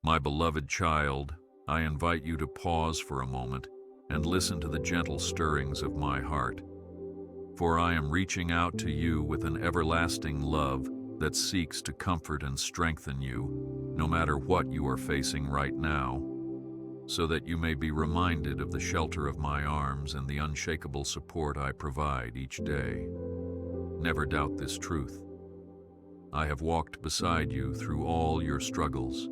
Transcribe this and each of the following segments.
My beloved child, I invite you to pause for a moment and listen to the gentle stirrings of my heart. For I am reaching out to you with an everlasting love that seeks to comfort and strengthen you, no matter what you are facing right now, so that you may be reminded of the shelter of my arms and the unshakable support I provide each day. Never doubt this truth. I have walked beside you through all your struggles,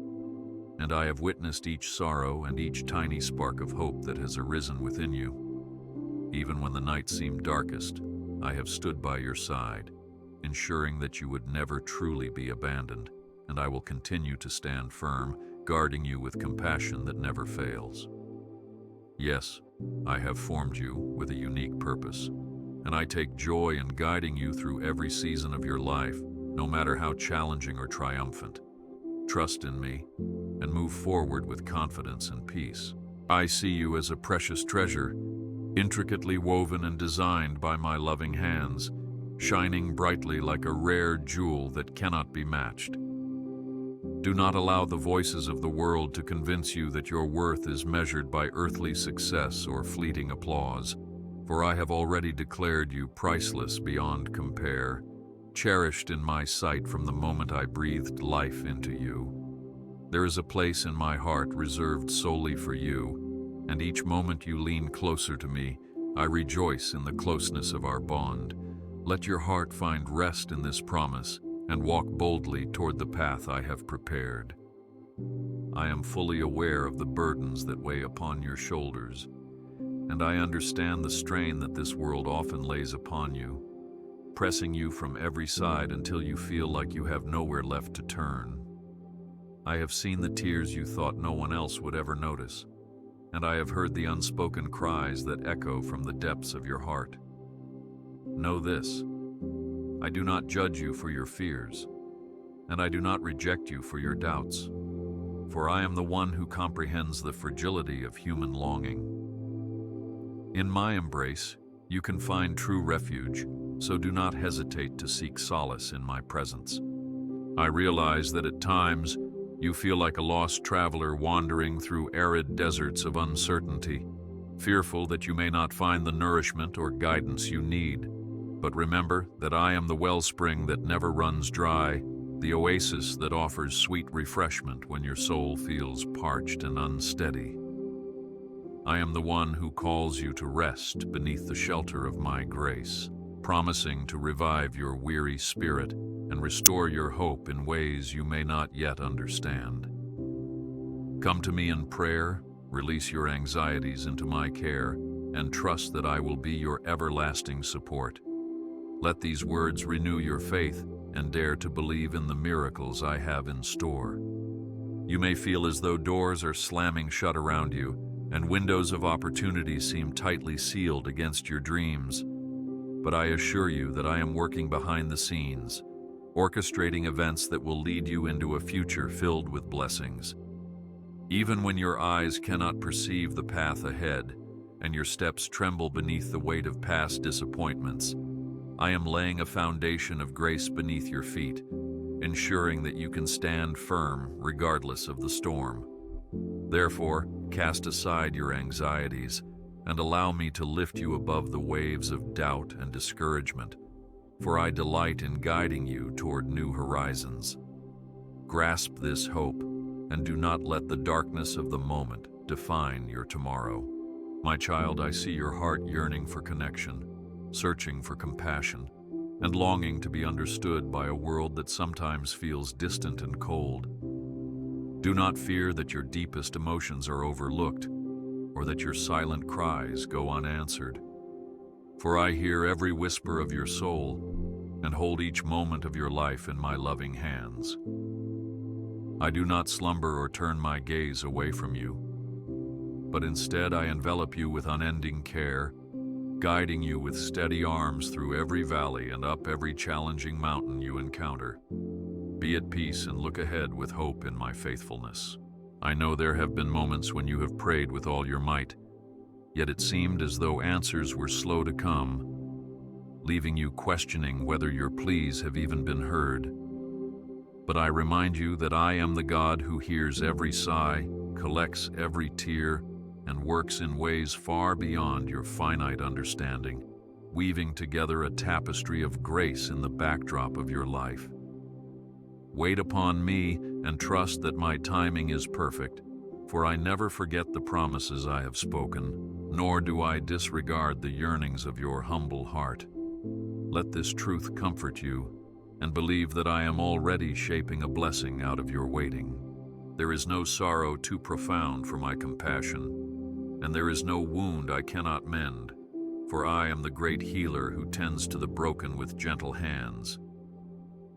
and I have witnessed each sorrow and each tiny spark of hope that has arisen within you. Even when the night seemed darkest, I have stood by your side, ensuring that you would never truly be abandoned, and I will continue to stand firm, guarding you with compassion that never fails. Yes, I have formed you with a unique purpose, and I take joy in guiding you through every season of your life, no matter how challenging or triumphant. Trust in me and move forward with confidence and peace. I see you as a precious treasure, intricately woven and designed by my loving hands, shining brightly like a rare jewel that cannot be matched. Do not allow the voices of the world to convince you that your worth is measured by earthly success or fleeting applause, for I have already declared you priceless beyond compare, cherished in my sight from the moment I breathed life into you. There is a place in my heart reserved solely for you, and each moment you lean closer to me, I rejoice in the closeness of our bond. Let your heart find rest in this promise and walk boldly toward the path I have prepared. I am fully aware of the burdens that weigh upon your shoulders, and I understand the strain that this world often lays upon you, pressing you from every side until you feel like you have nowhere left to turn. I have seen the tears you thought no one else would ever notice, and I have heard the unspoken cries that echo from the depths of your heart. Know this: I do not judge you for your fears, and I do not reject you for your doubts, for I am the one who comprehends the fragility of human longing. In my embrace, you can find true refuge, so do not hesitate to seek solace in my presence. I realize that at times, you feel like a lost traveler wandering through arid deserts of uncertainty, fearful that you may not find the nourishment or guidance you need. But remember that I am the wellspring that never runs dry, the oasis that offers sweet refreshment when your soul feels parched and unsteady. I am the one who calls you to rest beneath the shelter of my grace, promising to revive your weary spirit and restore your hope in ways you may not yet understand. Come to me in prayer, release your anxieties into my care, and trust that I will be your everlasting support. Let these words renew your faith and dare to believe in the miracles I have in store. You may feel as though doors are slamming shut around you and windows of opportunity seem tightly sealed against your dreams. But I assure you that I am working behind the scenes, orchestrating events that will lead you into a future filled with blessings. Even when your eyes cannot perceive the path ahead and your steps tremble beneath the weight of past disappointments, I am laying a foundation of grace beneath your feet, ensuring that you can stand firm regardless of the storm. Therefore, cast aside your anxieties and allow me to lift you above the waves of doubt and discouragement, for I delight in guiding you toward new horizons. Grasp this hope and do not let the darkness of the moment define your tomorrow. My child, I see your heart yearning for connection, searching for compassion, and longing to be understood by a world that sometimes feels distant and cold. Do not fear that your deepest emotions are overlooked, or that your silent cries go unanswered. For I hear every whisper of your soul, and hold each moment of your life in my loving hands. I do not slumber or turn my gaze away from you, but instead I envelop you with unending care, guiding you with steady arms through every valley and up every challenging mountain you encounter. Be at peace and look ahead with hope in my faithfulness. I know there have been moments when you have prayed with all your might, yet it seemed as though answers were slow to come, leaving you questioning whether your pleas have even been heard. But I remind you that I am the God who hears every sigh, collects every tear, and works in ways far beyond your finite understanding, weaving together a tapestry of grace in the backdrop of your life. Wait upon me and trust that my timing is perfect, for I never forget the promises I have spoken, nor do I disregard the yearnings of your humble heart. Let this truth comfort you, and believe that I am already shaping a blessing out of your waiting. There is no sorrow too profound for my compassion, and there is no wound I cannot mend, for I am the great healer who tends to the broken with gentle hands.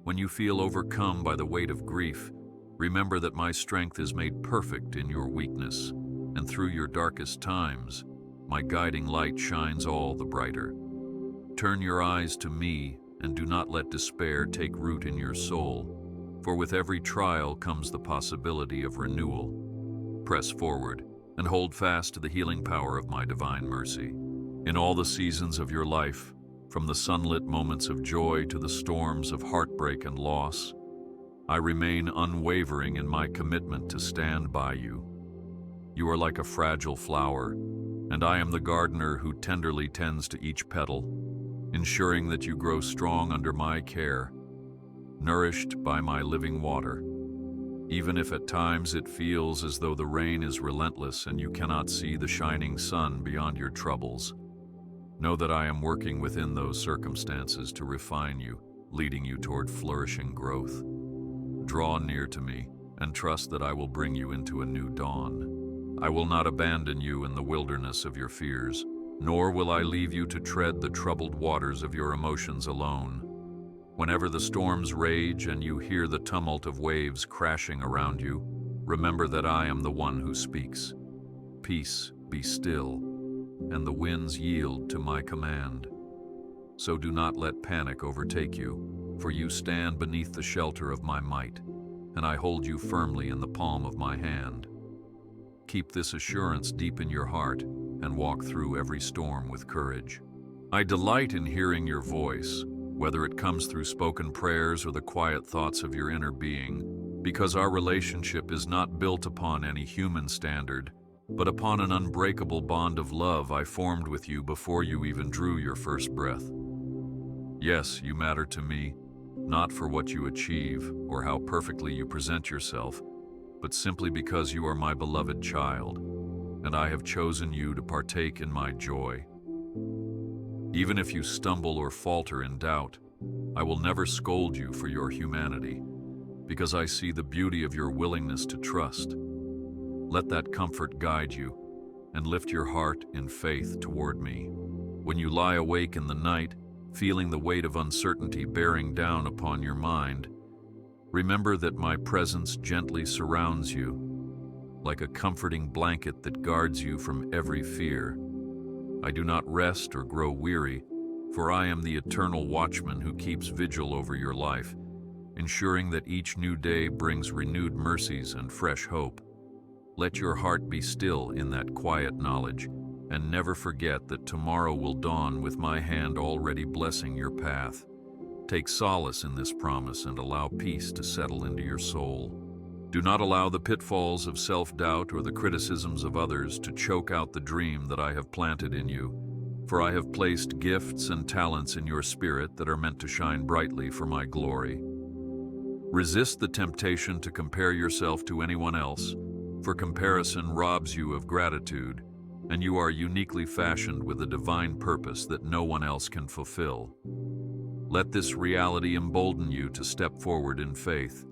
When you feel overcome by the weight of grief, remember that my strength is made perfect in your weakness, and through your darkest times, my guiding light shines all the brighter. Turn your eyes to me, and do not let despair take root in your soul, for with every trial comes the possibility of renewal. Press forward, and hold fast to the healing power of my divine mercy. In all the seasons of your life, from the sunlit moments of joy to the storms of heartbreak and loss, I remain unwavering in my commitment to stand by you. You are like a fragile flower, and I am the gardener who tenderly tends to each petal, ensuring that you grow strong under my care, nourished by my living water. Even if at times it feels as though the rain is relentless and you cannot see the shining sun beyond your troubles, know that I am working within those circumstances to refine you, leading you toward flourishing growth. Draw near to me and trust that I will bring you into a new dawn. I will not abandon you in the wilderness of your fears, nor will I leave you to tread the troubled waters of your emotions alone. Whenever the storms rage and you hear the tumult of waves crashing around you, remember that I am the one who speaks. Peace, be still, and the winds yield to my command. So do not let panic overtake you, for you stand beneath the shelter of my might, and I hold you firmly in the palm of my hand. Keep this assurance deep in your heart and walk through every storm with courage. I delight in hearing your voice, whether it comes through spoken prayers or the quiet thoughts of your inner being, because our relationship is not built upon any human standard, but upon an unbreakable bond of love I formed with you before you even drew your first breath. Yes, you matter to me, not for what you achieve or how perfectly you present yourself, but simply because you are my beloved child, and I have chosen you to partake in my joy. Even if you stumble or falter in doubt, I will never scold you for your humanity, because I see the beauty of your willingness to trust. Let that comfort guide you, and lift your heart in faith toward me. When you lie awake in the night, feeling the weight of uncertainty bearing down upon your mind, remember that my presence gently surrounds you, like a comforting blanket that guards you from every fear. I do not rest or grow weary, for I am the eternal watchman who keeps vigil over your life, ensuring that each new day brings renewed mercies and fresh hope. Let your heart be still in that quiet knowledge, and never forget that tomorrow will dawn with my hand already blessing your path. Take solace in this promise and allow peace to settle into your soul. Do not allow the pitfalls of self-doubt or the criticisms of others to choke out the dream that I have planted in you, for I have placed gifts and talents in your spirit that are meant to shine brightly for my glory. Resist the temptation to compare yourself to anyone else, for comparison robs you of gratitude, and you are uniquely fashioned with a divine purpose that no one else can fulfill. Let this reality embolden you to step forward in faith,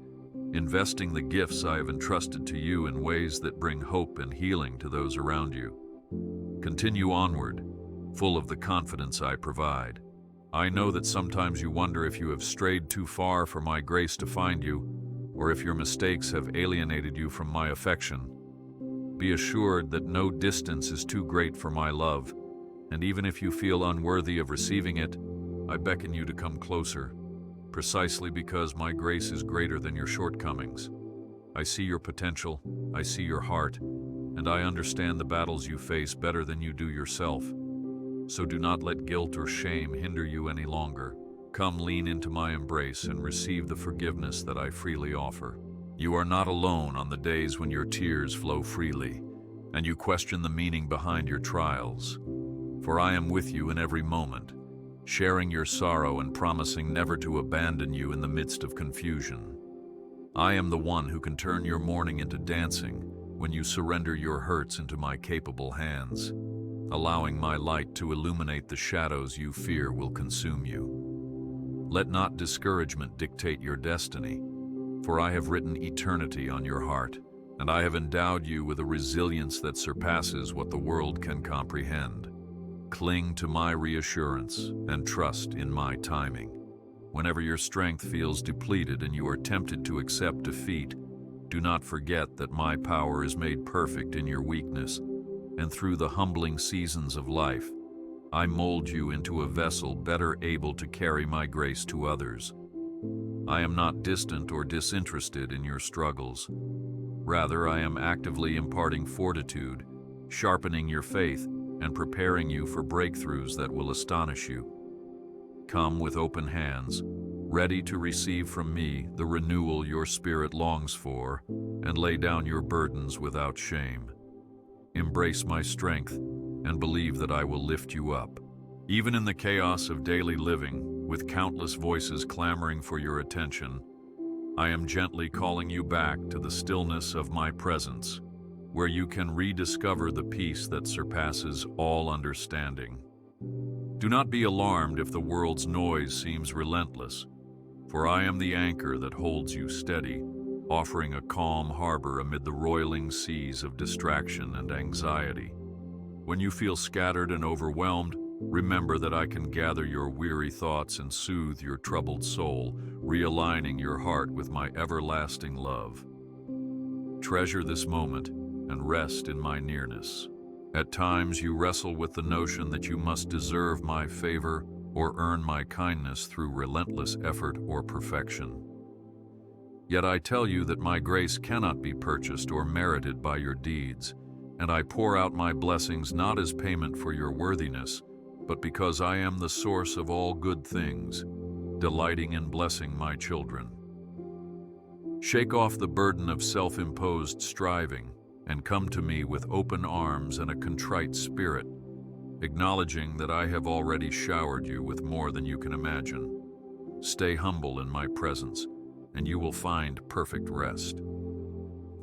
investing the gifts I have entrusted to you in ways that bring hope and healing to those around you. Continue onward, full of the confidence I provide. I know that sometimes you wonder if you have strayed too far for my grace to find you, or if your mistakes have alienated you from my affection. Be assured that no distance is too great for my love, and even if you feel unworthy of receiving it, I beckon you to come closer, precisely because my grace is greater than your shortcomings. I see your potential, I see your heart, and I understand the battles you face better than you do yourself. So do not let guilt or shame hinder you any longer. Come lean into my embrace and receive the forgiveness that I freely offer. You are not alone on the days when your tears flow freely, and you question the meaning behind your trials. For I am with you in every moment, sharing your sorrow and promising never to abandon you in the midst of confusion. I am the one who can turn your mourning into dancing when you surrender your hurts into my capable hands, allowing my light to illuminate the shadows you fear will consume you. Let not discouragement dictate your destiny, for I have written eternity on your heart, and I have endowed you with a resilience that surpasses what the world can comprehend. Cling to my reassurance and trust in my timing. Whenever your strength feels depleted and you are tempted to accept defeat, do not forget that my power is made perfect in your weakness, and through the humbling seasons of life, I mold you into a vessel better able to carry my grace to others. I am not distant or disinterested in your struggles. Rather, I am actively imparting fortitude, sharpening your faith, and preparing you for breakthroughs that will astonish you. Come with open hands, ready to receive from me the renewal your spirit longs for, and lay down your burdens without shame. Embrace my strength and believe that I will lift you up. Even in the chaos of daily living, with countless voices clamoring for your attention, I am gently calling you back to the stillness of my presence, where you can rediscover the peace that surpasses all understanding. Do not be alarmed if the world's noise seems relentless, for I am the anchor that holds you steady, offering a calm harbor amid the roiling seas of distraction and anxiety. When you feel scattered and overwhelmed, remember that I can gather your weary thoughts and soothe your troubled soul, realigning your heart with my everlasting love. Treasure this moment and rest in my nearness. At times you wrestle with the notion that you must deserve my favor or earn my kindness through relentless effort or perfection. Yet I tell you that my grace cannot be purchased or merited by your deeds, and I pour out my blessings not as payment for your worthiness, but because I am the source of all good things, delighting in blessing my children. Shake off the burden of self-imposed striving and come to me with open arms and a contrite spirit, acknowledging that I have already showered you with more than you can imagine. Stay humble in my presence, and you will find perfect rest.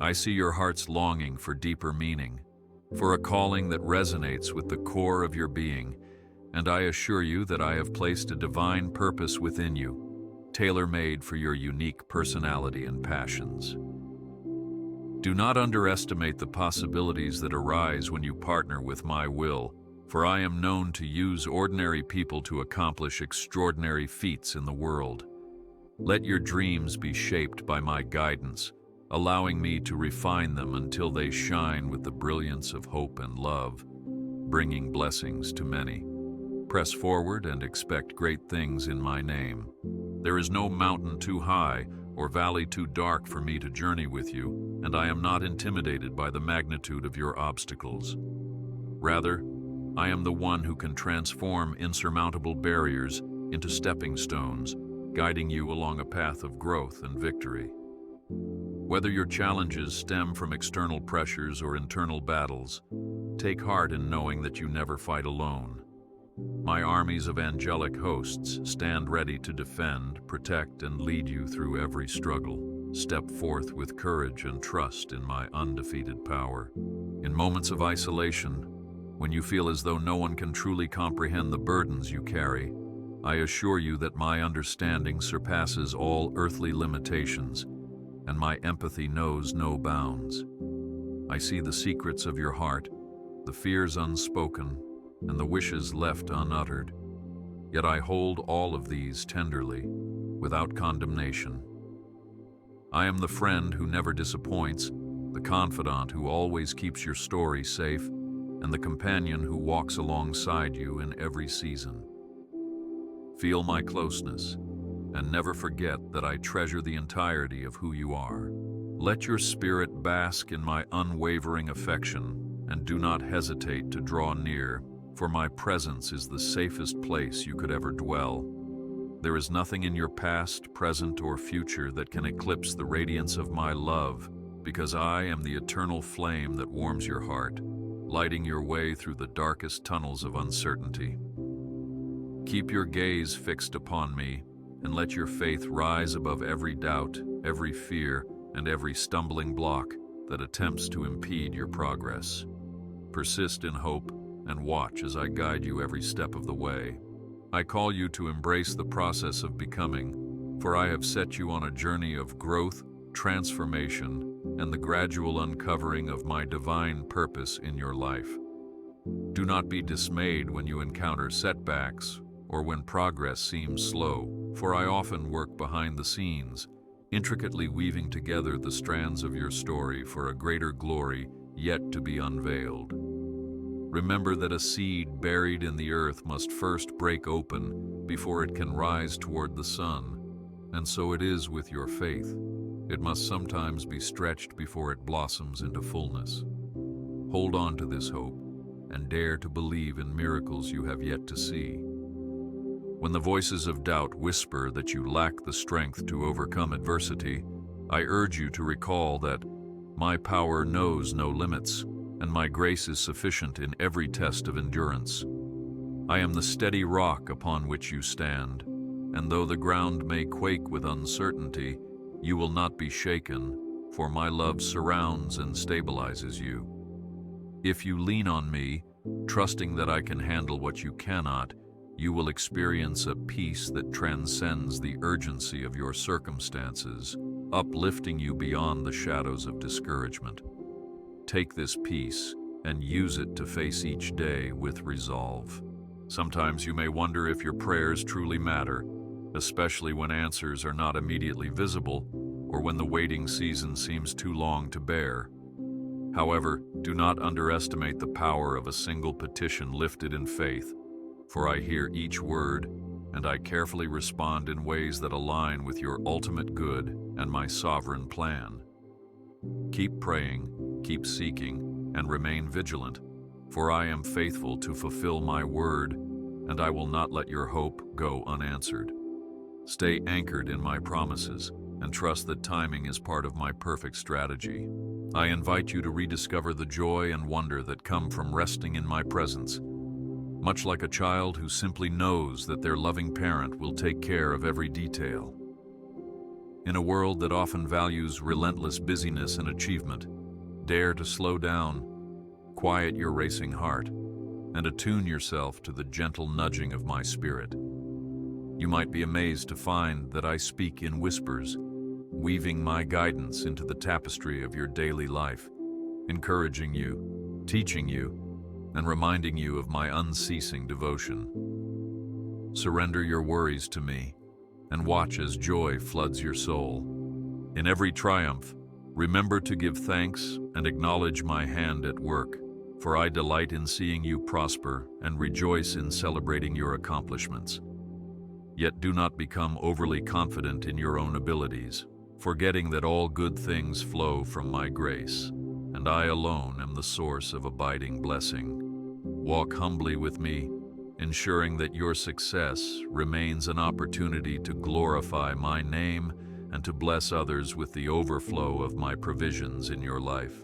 I see your heart's longing for deeper meaning, for a calling that resonates with the core of your being, and I assure you that I have placed a divine purpose within you, tailor-made for your unique personality and passions. Do not underestimate the possibilities that arise when you partner with my will, for I am known to use ordinary people to accomplish extraordinary feats in the world. Let your dreams be shaped by my guidance, allowing me to refine them until they shine with the brilliance of hope and love, bringing blessings to many. Press forward and expect great things in my name. There is no mountain too high or valley too dark for me to journey with you, and I am not intimidated by the magnitude of your obstacles. Rather, I am the one who can transform insurmountable barriers into stepping stones, guiding you along a path of growth and victory. Whether your challenges stem from external pressures or internal battles, take heart in knowing that you never fight alone. My armies of angelic hosts stand ready to defend, protect, and lead you through every struggle. Step forth with courage and trust in my undefeated power. In moments of isolation, when you feel as though no one can truly comprehend the burdens you carry, I assure you that my understanding surpasses all earthly limitations, and my empathy knows no bounds. I see the secrets of your heart, the fears unspoken, and the wishes left unuttered. Yet I hold all of these tenderly, without condemnation. I am the friend who never disappoints, the confidant who always keeps your story safe, and the companion who walks alongside you in every season. Feel my closeness, and never forget that I treasure the entirety of who you are. Let your spirit bask in my unwavering affection, and do not hesitate to draw near, for my presence is the safest place you could ever dwell. There is nothing in your past, present, or future that can eclipse the radiance of my love, because I am the eternal flame that warms your heart, lighting your way through the darkest tunnels of uncertainty. Keep your gaze fixed upon me, and let your faith rise above every doubt, every fear, and every stumbling block that attempts to impede your progress. Persist in hope and watch as I guide you every step of the way. I call you to embrace the process of becoming, for I have set you on a journey of growth, transformation, and the gradual uncovering of my divine purpose in your life. Do not be dismayed when you encounter setbacks or when progress seems slow, for I often work behind the scenes, intricately weaving together the strands of your story for a greater glory yet to be unveiled. Remember that a seed buried in the earth must first break open before it can rise toward the sun, and so it is with your faith. It must sometimes be stretched before it blossoms into fullness. Hold on to this hope and dare to believe in miracles you have yet to see. When the voices of doubt whisper that you lack the strength to overcome adversity, I urge you to recall that my power knows no limits, and my grace is sufficient in every test of endurance. I am the steady rock upon which you stand, and though the ground may quake with uncertainty, you will not be shaken, for my love surrounds and stabilizes you. If you lean on me, trusting that I can handle what you cannot, you will experience a peace that transcends the urgency of your circumstances, uplifting you beyond the shadows of discouragement. Take this peace and use it to face each day with resolve. Sometimes you may wonder if your prayers truly matter, especially when answers are not immediately visible or when the waiting season seems too long to bear. However, do not underestimate the power of a single petition lifted in faith, for I hear each word, and I carefully respond in ways that align with your ultimate good and my sovereign plan. Keep praying, keep seeking, and remain vigilant, for I am faithful to fulfill my word, and I will not let your hope go unanswered. Stay anchored in my promises, and trust that timing is part of my perfect strategy. I invite you to rediscover the joy and wonder that come from resting in my presence, much like a child who simply knows that their loving parent will take care of every detail. In a world that often values relentless busyness and achievement, dare to slow down, quiet your racing heart, and attune yourself to the gentle nudging of my spirit. You might be amazed to find that I speak in whispers, weaving my guidance into the tapestry of your daily life, encouraging you, teaching you, and reminding you of my unceasing devotion. Surrender your worries to me, and watch as joy floods your soul. In every triumph, remember to give thanks and acknowledge my hand at work, for I delight in seeing you prosper and rejoice in celebrating your accomplishments. Yet do not become overly confident in your own abilities, forgetting that all good things flow from my grace, and I alone am the source of abiding blessing. Walk humbly with me, ensuring that your success remains an opportunity to glorify my name and to bless others with the overflow of my provisions in your life.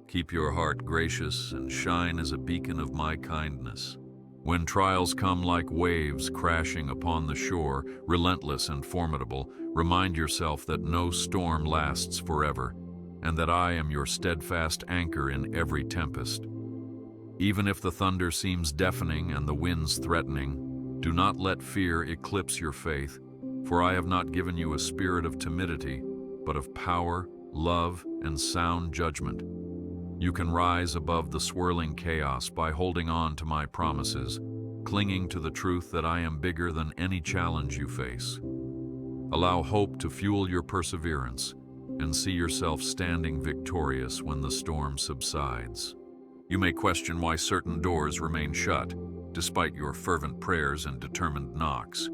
Keep your heart gracious and shine as a beacon of my kindness. When trials come like waves crashing upon the shore, relentless and formidable, remind yourself that no storm lasts forever, and that I am your steadfast anchor in every tempest. Even if the thunder seems deafening and the winds threatening, do not let fear eclipse your faith, for I have not given you a spirit of timidity, but of power, love, and sound judgment. You can rise above the swirling chaos by holding on to my promises, clinging to the truth that I am bigger than any challenge you face. Allow hope to fuel your perseverance, and see yourself standing victorious when the storm subsides. You may question why certain doors remain shut, despite your fervent prayers and determined knocks.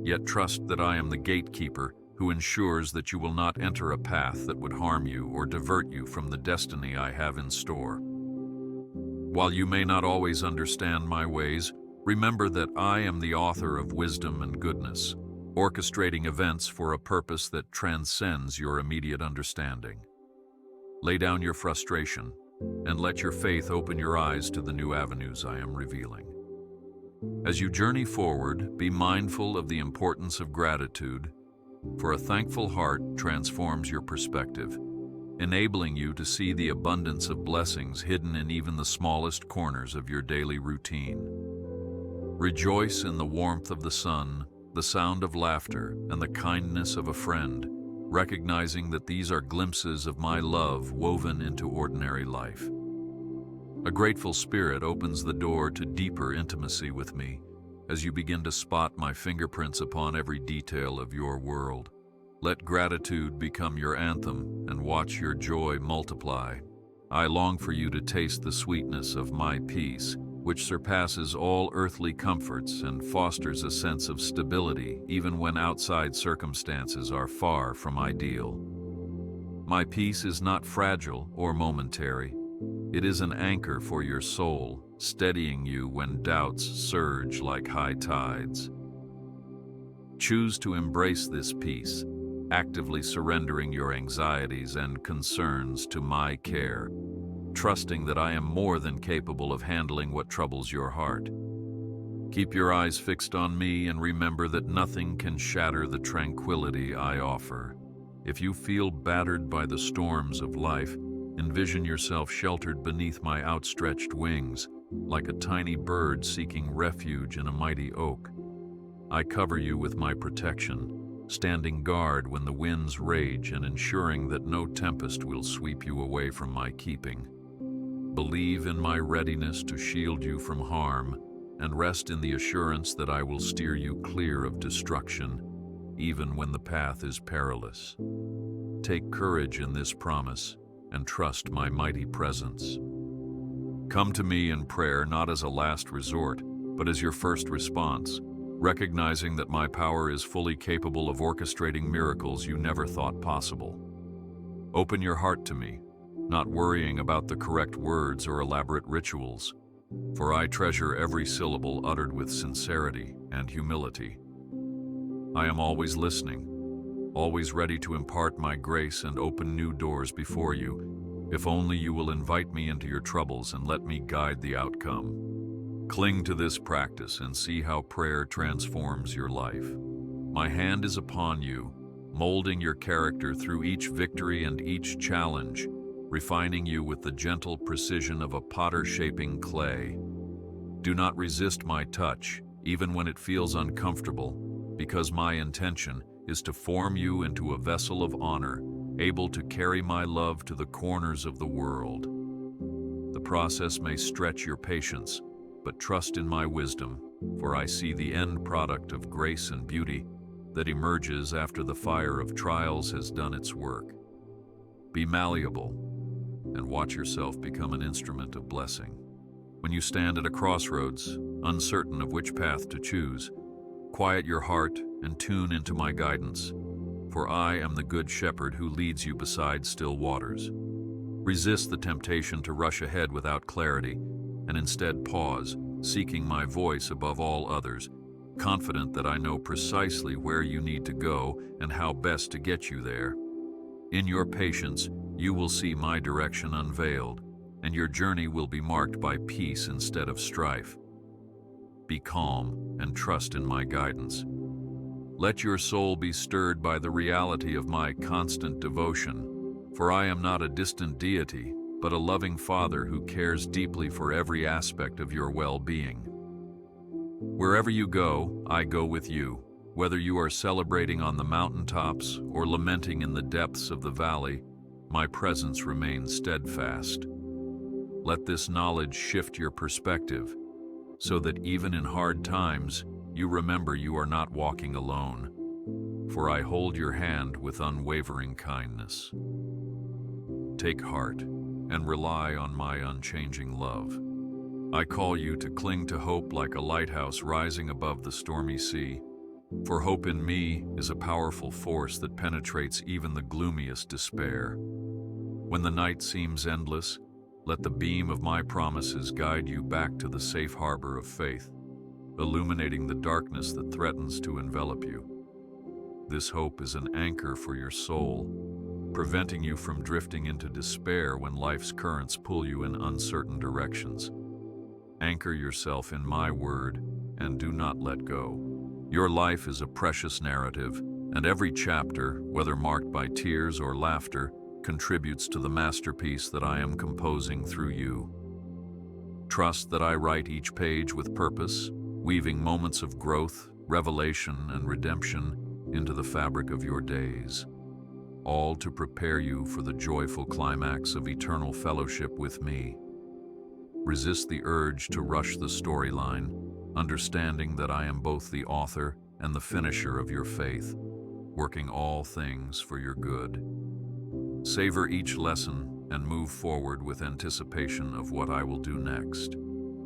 Yet trust that I am the gatekeeper who ensures that you will not enter a path that would harm you or divert you from the destiny I have in store. While you may not always understand my ways, Remember that I am the author of wisdom and goodness, orchestrating events for a purpose that transcends your immediate understanding. Lay down your frustration and let your faith open your eyes to the new avenues I am revealing. As you journey forward, be mindful of the importance of gratitude, for a thankful heart transforms your perspective, enabling you to see the abundance of blessings hidden in even the smallest corners of your daily routine. Rejoice in the warmth of the sun, the sound of laughter, and the kindness of a friend, recognizing that these are glimpses of my love woven into ordinary life. A grateful spirit opens the door to deeper intimacy with me as you begin to spot my fingerprints upon every detail of your world. Let gratitude become your anthem and watch your joy multiply. I long for you to taste the sweetness of my peace, which surpasses all earthly comforts and fosters a sense of stability even when outside circumstances are far from ideal. My peace is not fragile or momentary. It is an anchor for your soul, steadying you when doubts surge like high tides. Choose to embrace this peace, actively surrendering your anxieties and concerns to my care, trusting that I am more than capable of handling what troubles your heart. Keep your eyes fixed on me and remember that nothing can shatter the tranquility I offer. If you feel battered by the storms of life, envision yourself sheltered beneath my outstretched wings, like a tiny bird seeking refuge in a mighty oak. I cover you with my protection, standing guard when the winds rage and ensuring that no tempest will sweep you away from my keeping. Believe in my readiness to shield you from harm, and rest in the assurance that I will steer you clear of destruction, even when the path is perilous. Take courage in this promise, and trust my mighty presence. Come to me in prayer not as a last resort, but as your first response, recognizing that my power is fully capable of orchestrating miracles you never thought possible. Open your heart to me, not worrying about the correct words or elaborate rituals, for I treasure every syllable uttered with sincerity and humility. I am always listening, always ready to impart my grace and open new doors before you, if only you will invite me into your troubles and let me guide the outcome. Cling to this practice and see how prayer transforms your life. My hand is upon you, molding your character through each victory and each challenge, refining you with the gentle precision of a potter shaping clay. Do not resist my touch, even when it feels uncomfortable, because my intention is to form you into a vessel of honor, able to carry my love to the corners of the world. The process may stretch your patience, but trust in my wisdom, for I see the end product of grace and beauty that emerges after the fire of trials has done its work. Be malleable, and watch yourself become an instrument of blessing. When you stand at a crossroads, uncertain of which path to choose, quiet your heart and tune into my guidance, for I am the good shepherd who leads you beside still waters. Resist the temptation to rush ahead without clarity, and instead pause, seeking my voice above all others, confident that I know precisely where you need to go and how best to get you there. In your patience, you will see my direction unveiled, and your journey will be marked by peace instead of strife. Be calm and trust in my guidance. Let your soul be stirred by the reality of my constant devotion, for I am not a distant deity, but a loving Father who cares deeply for every aspect of your well-being. Wherever you go, I go with you, whether you are celebrating on the mountaintops or lamenting in the depths of the valley. My presence remains steadfast. Let this knowledge shift your perspective, so that even in hard times, you remember you are not walking alone, for I hold your hand with unwavering kindness. Take heart and rely on my unchanging love. I call you to cling to hope like a lighthouse rising above the stormy sea, for hope in me is a powerful force that penetrates even the gloomiest despair. When the night seems endless, let the beam of my promises guide you back to the safe harbor of faith. illuminating the darkness that threatens to envelop you. This hope is an anchor for your soul, preventing you from drifting into despair when life's currents pull you in uncertain directions. Anchor yourself in my word and do not let go. Your life is a precious narrative, and every chapter, whether marked by tears or laughter, contributes to the masterpiece that I am composing through you. Trust that I write each page with purpose, weaving moments of growth, revelation, and redemption into the fabric of your days, all to prepare you for the joyful climax of eternal fellowship with me. Resist the urge to rush the storyline, understanding that I am both the author and the finisher of your faith, working all things for your good. Savor each lesson and move forward with anticipation of what I will do next.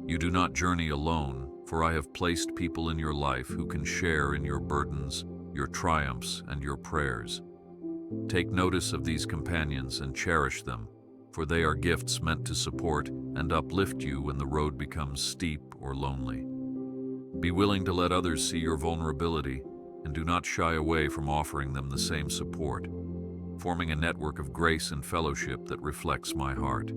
You do not journey alone, for I have placed people in your life who can share in your burdens, your triumphs, and your prayers. Take notice of these companions and cherish them, for they are gifts meant to support and uplift you when the road becomes steep or lonely. Be willing to let others see your vulnerability, and do not shy away from offering them the same support, forming a network of grace and fellowship that reflects my heart.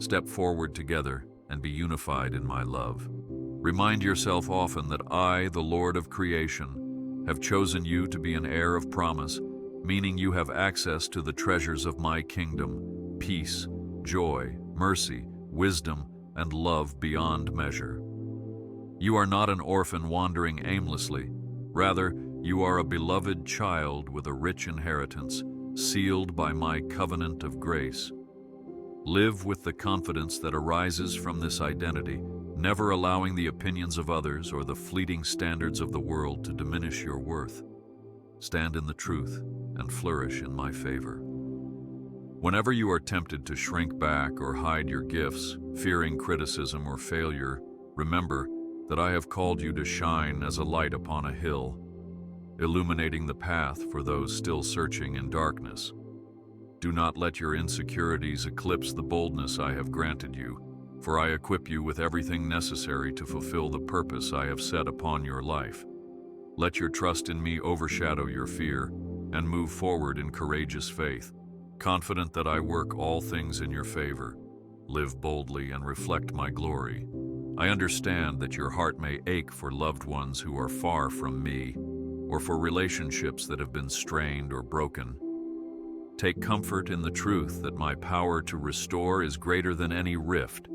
Step forward together and be unified in my love. Remind yourself often that I, the Lord of creation, have chosen you to be an heir of promise, meaning you have access to the treasures of my kingdom: peace, joy, mercy, wisdom, and love beyond measure. You are not an orphan wandering aimlessly. Rather, you are a beloved child with a rich inheritance, sealed by my covenant of grace. Live with the confidence that arises from this identity, never allowing the opinions of others or the fleeting standards of the world to diminish your worth. Stand in the truth and flourish in my favor. Whenever you are tempted to shrink back or hide your gifts, fearing criticism or failure, remember that I have called you to shine as a light upon a hill, illuminating the path for those still searching in darkness. Do not let your insecurities eclipse the boldness I have granted you, for I equip you with everything necessary to fulfill the purpose I have set upon your life. Let your trust in me overshadow your fear, and move forward in courageous faith, confident that I work all things in your favor. Live boldly and reflect my glory. I understand that your heart may ache for loved ones who are far from me, or for relationships that have been strained or broken. Take comfort in the truth that my power to restore is greater than any rift,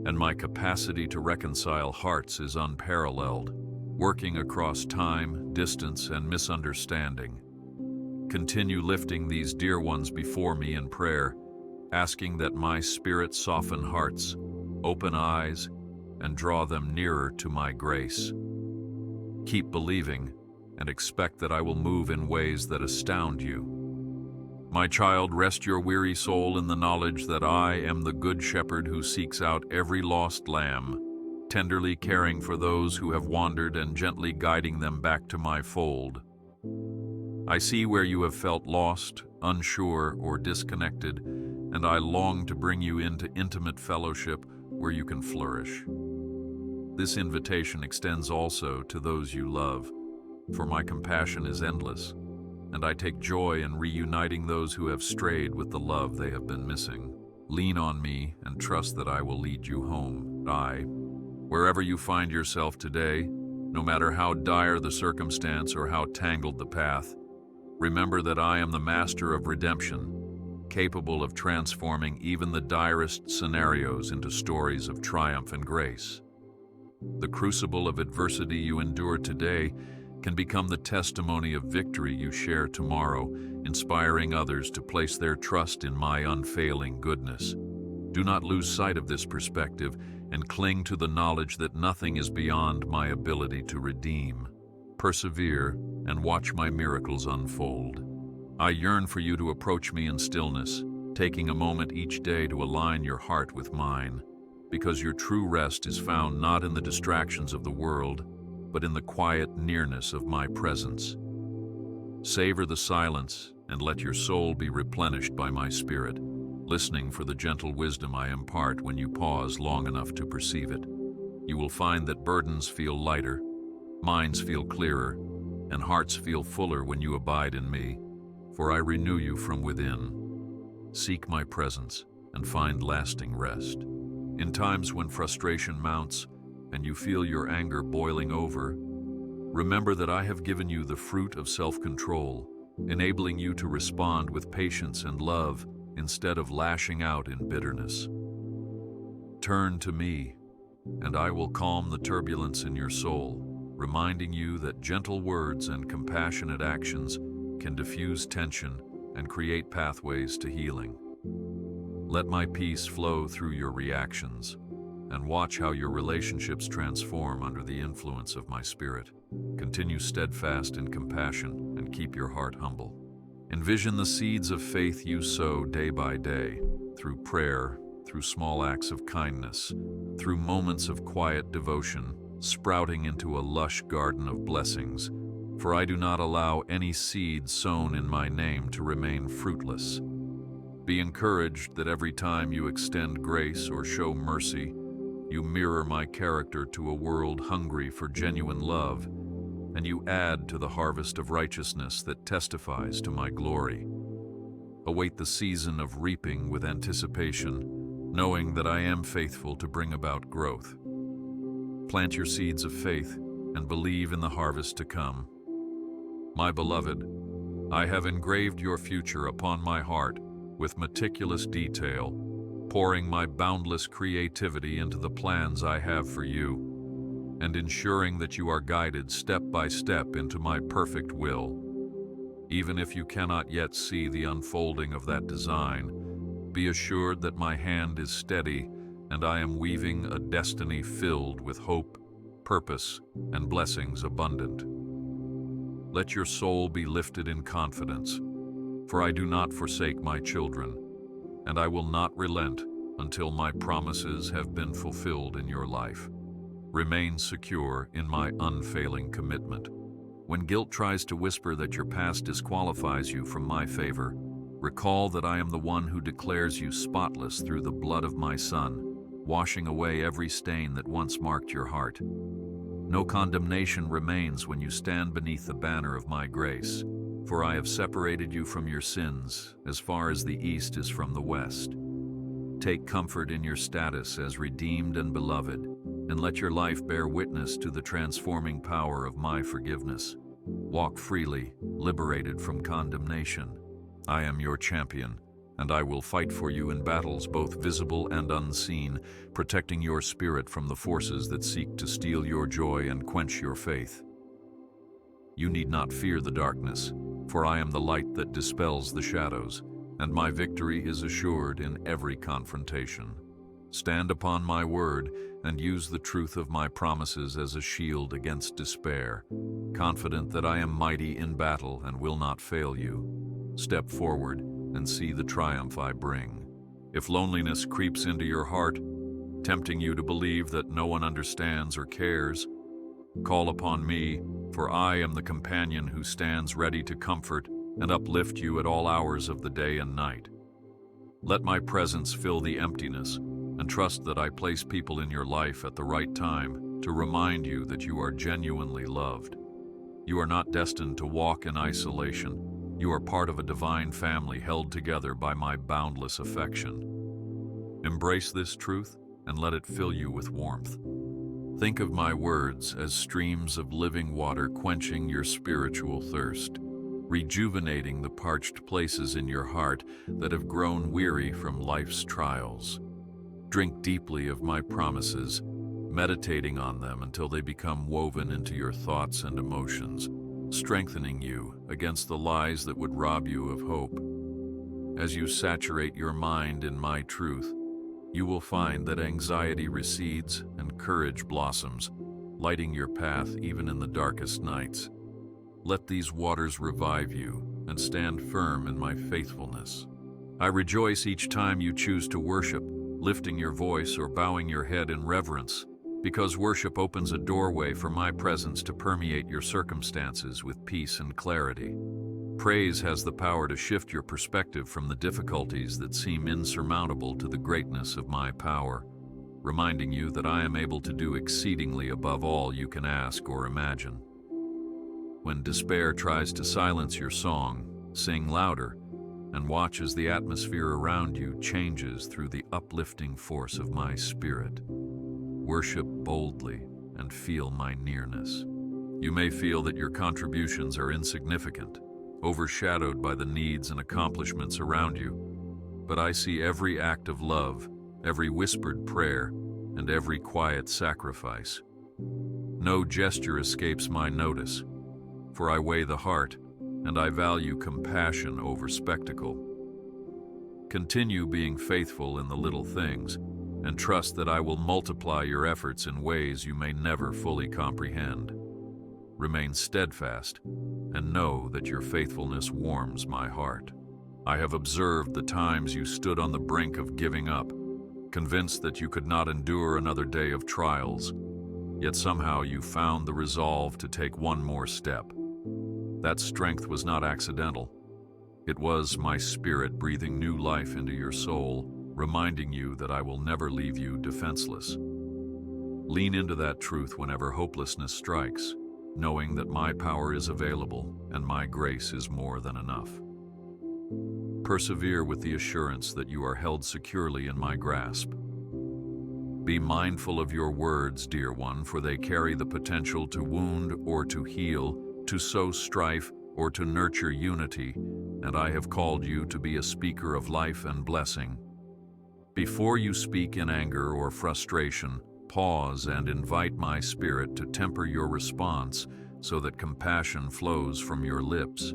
and my capacity to reconcile hearts is unparalleled, working across time, distance, and misunderstanding. Continue lifting these dear ones before me in prayer, asking that my spirit soften hearts, open eyes, and draw them nearer to my grace. Keep believing and expect that I will move in ways that astound you. My child, rest your weary soul in the knowledge that I am the good shepherd who seeks out every lost lamb, tenderly caring for those who have wandered and gently guiding them back to my fold. I see where you have felt lost, unsure, or disconnected, and I long to bring you into intimate fellowship where you can flourish. This invitation extends also to those you love, for my compassion is endless, and I take joy in reuniting those who have strayed with the love they have been missing. Lean on me and trust that I will lead you home. Wherever you find yourself today, no matter how dire the circumstance or how tangled the path, remember that I am the master of redemption, capable of transforming even the direst scenarios into stories of triumph and grace. The crucible of adversity you endure today can become the testimony of victory you share tomorrow, inspiring others to place their trust in my unfailing goodness. Do not lose sight of this perspective and cling to the knowledge that nothing is beyond my ability to redeem. Persevere and watch my miracles unfold. I yearn for you to approach me in stillness, taking a moment each day to align your heart with mine, because your true rest is found not in the distractions of the world, but in the quiet nearness of my presence. Savor the silence and let your soul be replenished by my spirit, listening for the gentle wisdom I impart when you pause long enough to perceive it. You will find that burdens feel lighter, minds feel clearer, and hearts feel fuller when you abide in me, for I renew you from within. Seek my presence and find lasting rest. In times when frustration mounts and you feel your anger boiling over, remember that I have given you the fruit of self-control, enabling you to respond with patience and love instead of lashing out in bitterness. Turn to me, and I will calm the turbulence in your soul, reminding you that gentle words and compassionate actions can diffuse tension and create pathways to healing. Let my peace flow through your reactions, and watch how your relationships transform under the influence of my spirit. Continue steadfast in compassion and keep your heart humble. Envision the seeds of faith you sow day by day, through prayer, through small acts of kindness, through moments of quiet devotion, sprouting into a lush garden of blessings. For I do not allow any seed sown in my name to remain fruitless. Be encouraged that every time you extend grace or show mercy, you mirror my character to a world hungry for genuine love, and you add to the harvest of righteousness that testifies to my glory. Await the season of reaping with anticipation, knowing that I am faithful to bring about growth. Plant your seeds of faith and believe in the harvest to come. My beloved, I have engraved your future upon my heart with meticulous detail, pouring my boundless creativity into the plans I have for you, and ensuring that you are guided step by step into my perfect will. Even if you cannot yet see the unfolding of that design, be assured that my hand is steady and I am weaving a destiny filled with hope, purpose, and blessings abundant. Let your soul be lifted in confidence, for I do not forsake my children, and I will not relent until my promises have been fulfilled in your life. Remain secure in my unfailing commitment. When guilt tries to whisper that your past disqualifies you from my favor, recall that I am the one who declares you spotless through the blood of my Son, washing away every stain that once marked your heart. No condemnation remains when you stand beneath the banner of my grace, for I have separated you from your sins as far as the east is from the west. Take comfort in your status as redeemed and beloved, and let your life bear witness to the transforming power of my forgiveness. Walk freely, liberated from condemnation. I am your champion, and I will fight for you in battles both visible and unseen, protecting your spirit from the forces that seek to steal your joy and quench your faith. You need not fear the darkness, for I am the light that dispels the shadows, and my victory is assured in every confrontation. Stand upon my word and use the truth of my promises as a shield against despair, confident that I am mighty in battle and will not fail you. Step forward and see the triumph I bring. If loneliness creeps into your heart, tempting you to believe that no one understands or cares, call upon me, for I am the companion who stands ready to comfort and uplift you at all hours of the day and night. Let my presence fill the emptiness, and trust that I place people in your life at the right time to remind you that you are genuinely loved. You are not destined to walk in isolation. You are part of a divine family held together by my boundless affection. Embrace this truth and let it fill you with warmth. Think of my words as streams of living water quenching your spiritual thirst, rejuvenating the parched places in your heart that have grown weary from life's trials. Drink deeply of my promises, meditating on them until they become woven into your thoughts and emotions, strengthening you against the lies that would rob you of hope. As you saturate your mind in my truth, you will find that anxiety recedes and courage blossoms, lighting your path even in the darkest nights. Let these waters revive you and stand firm in my faithfulness. I rejoice each time you choose to worship, lifting your voice or bowing your head in reverence, because worship opens a doorway for my presence to permeate your circumstances with peace and clarity. Praise has the power to shift your perspective from the difficulties that seem insurmountable to the greatness of my power. reminding you that I am able to do exceedingly above all you can ask or imagine. When despair tries to silence your song, sing louder, and watch as the atmosphere around you changes through the uplifting force of my spirit. Worship boldly and feel my nearness. You may feel that your contributions are insignificant, overshadowed by the needs and accomplishments around you, but I see every act of love, every whispered prayer, and every quiet sacrifice. No gesture escapes my notice, for I weigh the heart, and I value compassion over spectacle. Continue being faithful in the little things, and trust that I will multiply your efforts in ways you may never fully comprehend. Remain steadfast, and know that your faithfulness warms my heart. I have observed the times you stood on the brink of giving up, convinced that you could not endure another day of trials, yet somehow you found the resolve to take one more step. That strength was not accidental. It was my spirit breathing new life into your soul, reminding you that I will never leave you defenseless. Lean into that truth whenever hopelessness strikes, knowing that my power is available and my grace is more than enough. Persevere with the assurance that you are held securely in my grasp. Be mindful of your words, dear one, for they carry the potential to wound or to heal, to sow strife or to nurture unity, and I have called you to be a speaker of life and blessing. Before you speak in anger or frustration, pause and invite my spirit to temper your response so that compassion flows from your lips.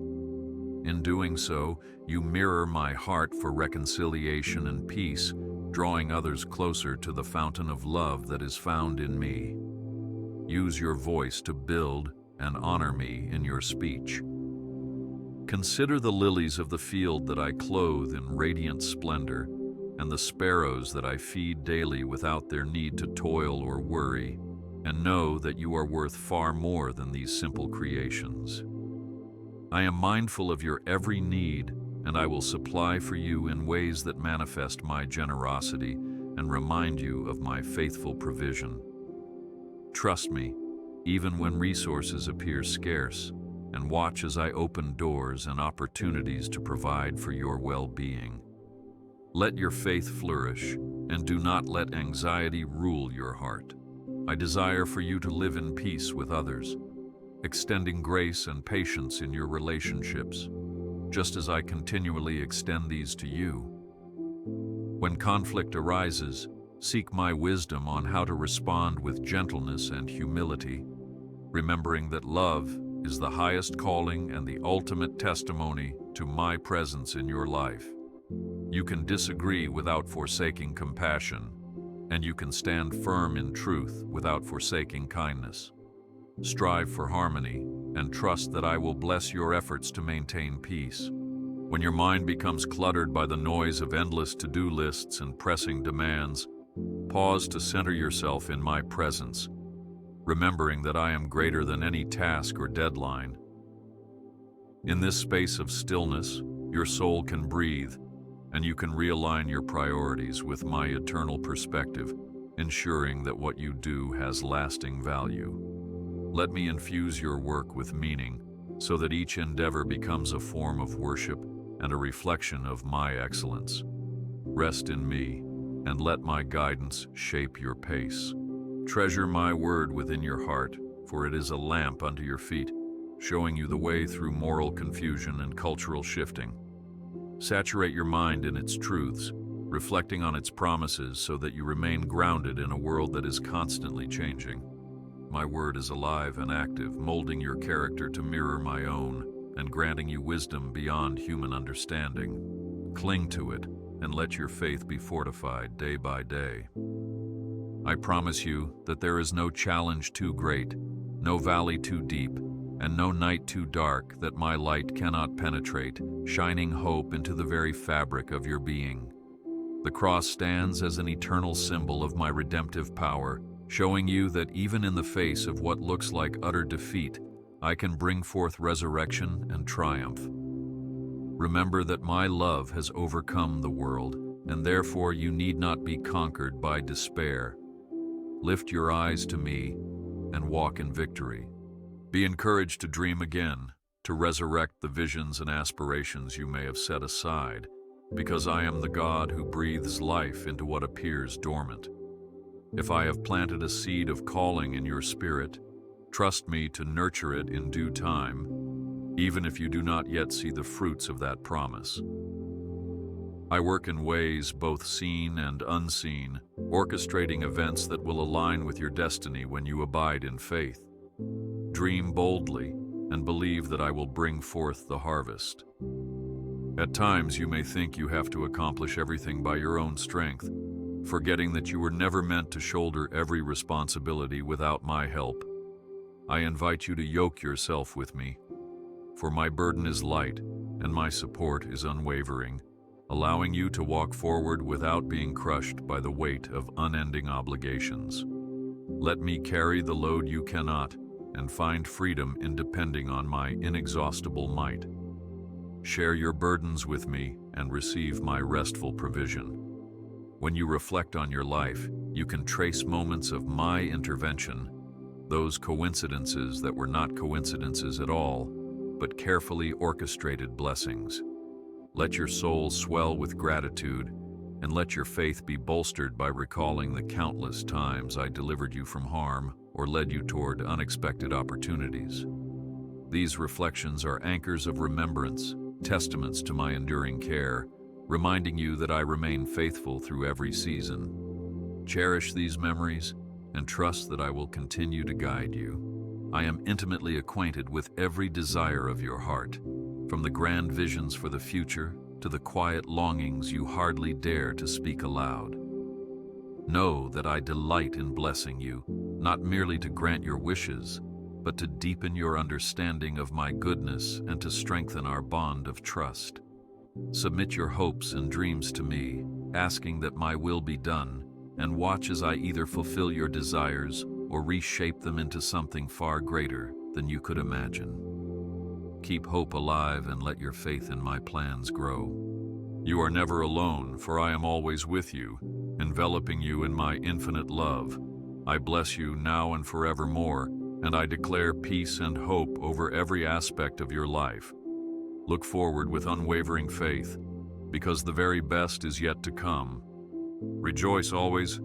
In doing so, you mirror my heart for reconciliation and peace, drawing others closer to the fountain of love that is found in me. Use your voice to build and honor me in your speech. Consider the lilies of the field that I clothe in radiant splendor, and the sparrows that I feed daily without their need to toil or worry, and know that you are worth far more than these simple creations. I am mindful of your every need, and I will supply for you in ways that manifest my generosity and remind you of my faithful provision. Trust me, even when resources appear scarce, and watch as I open doors and opportunities to provide for your well-being. Let your faith flourish, and do not let anxiety rule your heart. I desire for you to live in peace with others, extending grace and patience in your relationships, just as I continually extend these to you. When conflict arises, seek my wisdom on how to respond with gentleness and humility, remembering that love is the highest calling and the ultimate testimony to my presence in your life. You can disagree without forsaking compassion, and you can stand firm in truth without forsaking kindness. Strive for harmony and trust that I will bless your efforts to maintain peace. When your mind becomes cluttered by the noise of endless to-do lists and pressing demands, pause to center yourself in my presence, remembering that I am greater than any task or deadline. In this space of stillness, your soul can breathe, and you can realign your priorities with my eternal perspective, ensuring that what you do has lasting value. Let me infuse your work with meaning, so that each endeavor becomes a form of worship and a reflection of my excellence. Rest in me, and let my guidance shape your pace. Treasure my word within your heart, for it is a lamp unto your feet, showing you the way through moral confusion and cultural shifting. Saturate your mind in its truths, reflecting on its promises so that you remain grounded in a world that is constantly changing. My word is alive and active, molding your character to mirror my own and granting you wisdom beyond human understanding. Cling to it and let your faith be fortified day by day. I promise you that there is no challenge too great, no valley too deep, and no night too dark that my light cannot penetrate, shining hope into the very fabric of your being. The cross stands as an eternal symbol of my redemptive power, showing you that even in the face of what looks like utter defeat, I can bring forth resurrection and triumph. Remember that my love has overcome the world, and therefore you need not be conquered by despair. Lift your eyes to me and walk in victory. Be encouraged to dream again, to resurrect the visions and aspirations you may have set aside, because I am the God who breathes life into what appears dormant. If I have planted a seed of calling in your spirit, trust me to nurture it in due time, even if you do not yet see the fruits of that promise. I work in ways both seen and unseen, orchestrating events that will align with your destiny when you abide in faith. Dream boldly and believe that I will bring forth the harvest. At times you may think you have to accomplish everything by your own strength, forgetting that you were never meant to shoulder every responsibility without my help. I invite you to yoke yourself with me, for my burden is light and my support is unwavering, allowing you to walk forward without being crushed by the weight of unending obligations. Let me carry the load you cannot, and find freedom in depending on my inexhaustible might. Share your burdens with me and receive my restful provision. When you reflect on your life, you can trace moments of my intervention, those coincidences that were not coincidences at all, but carefully orchestrated blessings. Let your soul swell with gratitude, and let your faith be bolstered by recalling the countless times I delivered you from harm or led you toward unexpected opportunities. These reflections are anchors of remembrance, testaments to my enduring care, reminding you that I remain faithful through every season. Cherish these memories and trust that I will continue to guide you. I am intimately acquainted with every desire of your heart, from the grand visions for the future to the quiet longings you hardly dare to speak aloud. Know that I delight in blessing you, not merely to grant your wishes, but to deepen your understanding of my goodness and to strengthen our bond of trust. Submit your hopes and dreams to me, asking that my will be done, and watch as I either fulfill your desires or reshape them into something far greater than you could imagine. Keep hope alive and let your faith in my plans grow. You are never alone, for I am always with you, enveloping you in my infinite love. I bless you now and forevermore, and I declare peace and hope over every aspect of your life. Look forward with unwavering faith, because the very best is yet to come. Rejoice always,